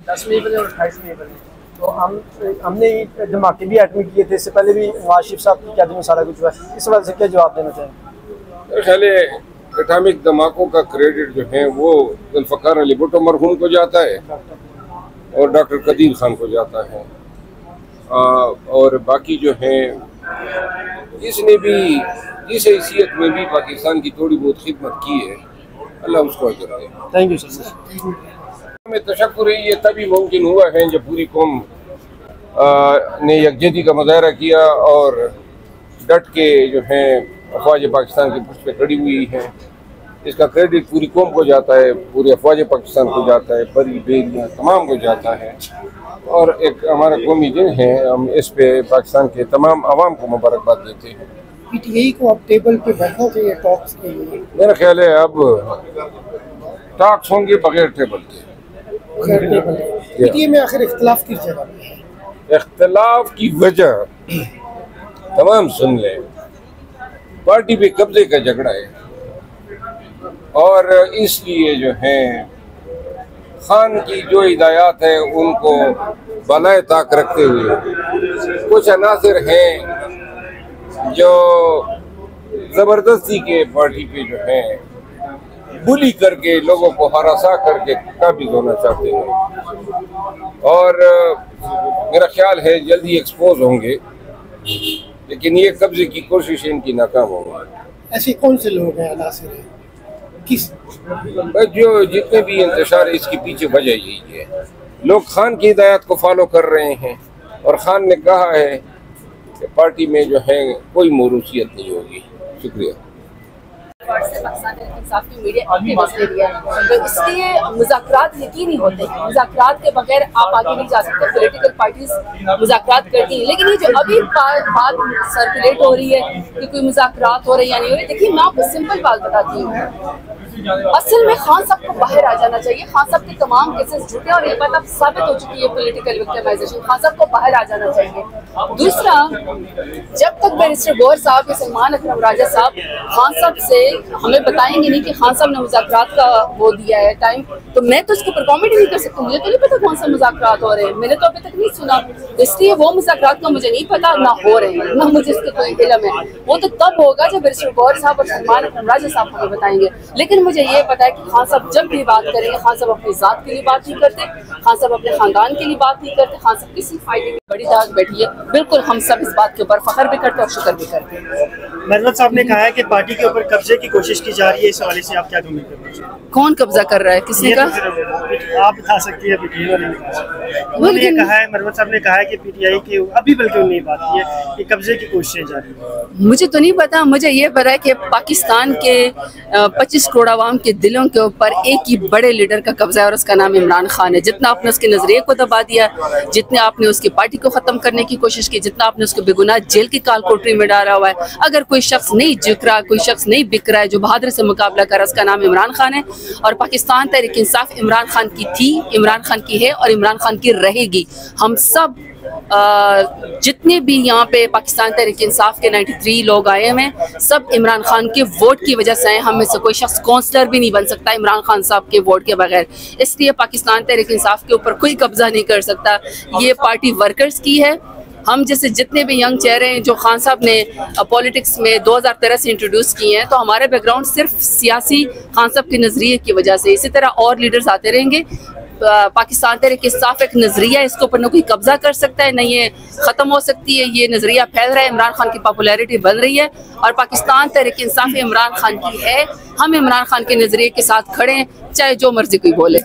10 मई बने और 28 मई बने, तो हमने धमाके भी एटमी किए थे। इससे पहले भी नवाज शरीफ साहब की क़यादत में सारा कुछ हुआ। इस वजह से क्या जवाब देना चाहेंगे? मेरे ख्याल है एटॉमिक धमाकों का क्रेडिट जो है वो जुल्फ़िकार अली भुट्टो मरहूम को जाता है और डॉक्टर कदीर खान को जाता है, और बाकी जो है जिसने भी जिस हैसियत में भी पाकिस्तान की थोड़ी बहुत खिदमत की है, अल्लाह उसको अजर दे। Thank you sir. में तशक्कुर है, ये तभी मुमकिन हुआ है जब पूरी कौम ने यकजहती का मुजाहरा किया और डट के जो है अफवाज पाकिस्तान की पुष्ट पे खड़ी हुई है। इसका क्रेडिट पूरी कौम को जाता है, पूरे अफवाज पाकिस्तान को जाता है, बड़ी बेरियाँ तमाम को जाता है, और एक हमारा कौमी दिन है। हम इस पे पाकिस्तान के तमाम आवाम को मुबारकबाद देते हैं। पीटीआई को अब टेबल पे बैठना चाहिए टॉक्स के लिए? मेरा ख्याल है अब टॉक्स होंगे बगैर टेबल के। पीटीआई में आखिर इख्तिलाफ किस जगह पे है? इख्तिलाफ की वजह तमाम सुन लें, पार्टी पे कब्जे का झगड़ा है, और इसलिए जो है खान की जो हिदायत है उनको बनाए ताक रखते हुए कुछ अनासिर हैं जो ज़बरदस्ती के पार्टी पे जो है बुली करके लोगों को हरासा करके काबिज होना चाहते हैं, और मेरा ख्याल है जल्दी एक्सपोज होंगे, लेकिन ये कब्जे की कोशिश इनकी नाकाम होगी। ऐसे कौन से लोग हैं अनासिर हैं? किस जो जितने भी इंतशार है इसके पीछे वजह यही है, लोग खान की हिदायत को फॉलो कर रहे हैं, और खान ने कहा है कि पार्टी में जो है कोई मौरूसियत नहीं होगी। शुक्रिया। इंसाफ की मीडिया तो इसलिए मुज़ाकरात यकीनी होते हैं। मुज़ाकरात के बगैर आप आगे नहीं जा सकते। पॉलिटिकल पार्टीज मुज़ाकरात करती हैं, लेकिन ये जो अभी बात सर्कुलेट हो रही है कि कोई मुज़ाकरात हो रही है या नहीं हो रही, देखिए मैं आपको सिंपल बात बताती हूँ। असल में खान साहब को बाहर आ जाना चाहिए। खान साहब के तमाम केसेस झूठे, और ये बात अब साबित हो चुकी है पॉलिटिकल विक्टिमाइजेशन। खान साहब को बाहर आ जाना चाहिए। दूसरा, जब तक बैरिस्टर गौहर साहब या सलमान अकरम राजा साहब खान साहब से हमें बताएंगे नहीं कि खान साहब ने मुज़ाकरात का वो दिया है टाइम, तो मैं तो इसके ऊपर कॉमेंट नहीं कर सकती। मुझे तो नहीं पता कौन सा मुज़ाकरात हो रहे हैं, मैंने तो अभी तक नहीं सुना, इसलिए वो मुज़ाकरात का मुझे नहीं पता, ना हो रहे हैं, ना मुझे इसके कोई इल्म है। वो तो तब होगा जब बैरिस्टर गौहर साहब और सलमान अकरम राजा साहब हमें बताएंगे। लेकिन मुझे ये पता है कि खान साहब जब भी बात करेंगे, खान साहब अपनी जात के लिए बात नहीं करते, खान साहब अपने खानदान के लिए बात नहीं करते, खान साहब किसी फायदे की बड़ी दाग बैठी है। बिल्कुल हम सब इस बात के ऊपर फख्र भी करते और शुक्र भी करते हैं। मरवत साहब ने कहा है कि पार्टी के ऊपर कब्जे की कोशिश की जा रही है, इस हवाले से आप क्या कमेंट करना चाहिए? कौन कब्जा कर रहा है, किसने कहा? आप बता सकती है। उन्होंने कहा है, मरवत साहब ने कहा है कि पीटीआई की अभी बल्कि उन्होंने बात की है कि कब्जे की कोशिशें जारी है। मुझे तो नहीं पता, मुझे ये पता है कि पाकिस्तान के 25 करोड़ आवाम के दिलों के ऊपर एक ही बड़े लीडर का कब्जा है, और उसका नाम इमरान खान है। जितना आपने उसके नजरिए को दबा दिया, जितने आपने उसकी पार्टी को खत्म करने की कोशिश की, जितना आपने उसको बेगुनाह जेल की काल कोठरी में डाला हुआ है, अगर कोई शख्स नहीं झुक रहा, कोई शख्स नहीं बिक रहा है जो बहादुर से मुकाबला कर रहा है, उसका नाम इमरान खान है। और पाकिस्तान तहरीक इंसाफ इमरान खान की थी, इमरान खान की है और इमरान खान की रहेगी। हम सब जितने भी यहाँ पे पाकिस्तान तहरीक इंसाफ के 93 लोग आए हैं, सब इमरान खान के वोट की वजह से आए। हम में से कोई शख्स काउंसलर भी नहीं बन सकता इमरान खान साहब के वोट के बगैर, इसलिए पाकिस्तान तहरीक इंसाफ के ऊपर कोई कब्जा नहीं कर सकता। ये पार्टी वर्कर्स की है। हम जैसे जितने भी यंग चेहरे हैं जो खान साहब ने पॉलिटिक्स में 2013 से इंट्रोड्यूस किए हैं, तो हमारे बैकग्राउंड सिर्फ सियासी खान साहब के नज़रिए की वजह से। इसी तरह और लीडर्स आते रहेंगे। पाकिस्तान तहरीक इंसाफ एक नज़रिया, इसके ऊपर न कोई कब्जा कर सकता है, न ये ख़त्म हो सकती है। ये नज़रिया फैल रहा है, इमरान खान की पॉपुलैरिटी बन रही है, और पाकिस्तान तहरीक इंसाफ इमरान खान की है। हम इमरान खान के नज़रिए के साथ खड़े हैं, चाहे जो मर्जी कोई बोले।